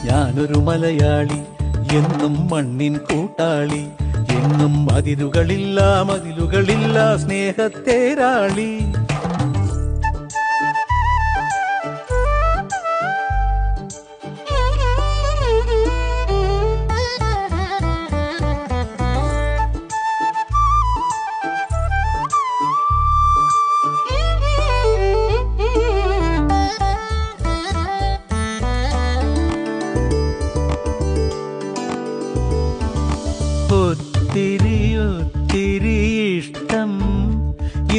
ഞാനൊരു മലയാളി, എന്നും മണ്ണിൻ കൂട്ടാളി, എങ്ങും അതിരുകളില്ല മതിലുകളില്ല സ്നേഹത്തേരാളി. ഒത്തിരി ഒത്തിരി ഇഷ്ടം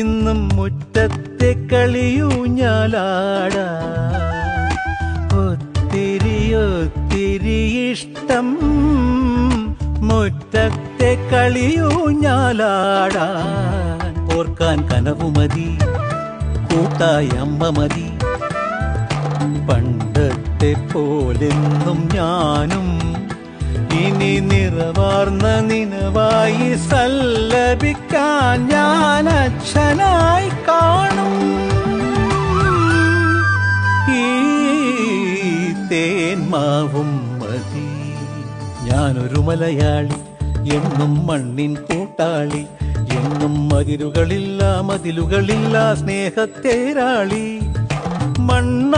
ഇന്നും മുറ്റത്തെ കളിയൂഞ്ഞാലാടാ. ഒത്തിരി ഒത്തിരി ഇഷ്ടം മുറ്റത്തെ കളിയൂഞ്ഞാലാടാൻ. ഓർക്കാൻ കനവുമതി, കൂട്ടായി അമ്മ മതി. പണ്ടത്തെ പോലെന്നും ഞാനും ഇനി നിറവാർന്ന നിനവായി സല്ലപിക്കാൻ ഞാൻ അച്ഛനായി കാണും. ഈ തേന്മാവും മതി. ഞാനൊരു മലയാളി, എന്നും മണ്ണിൻ കൂട്ടാളി, എങ്ങും അതിരുകളില്ല മതിലുകളില്ല സ്നേഹത്തേരാളി. മണ്ണ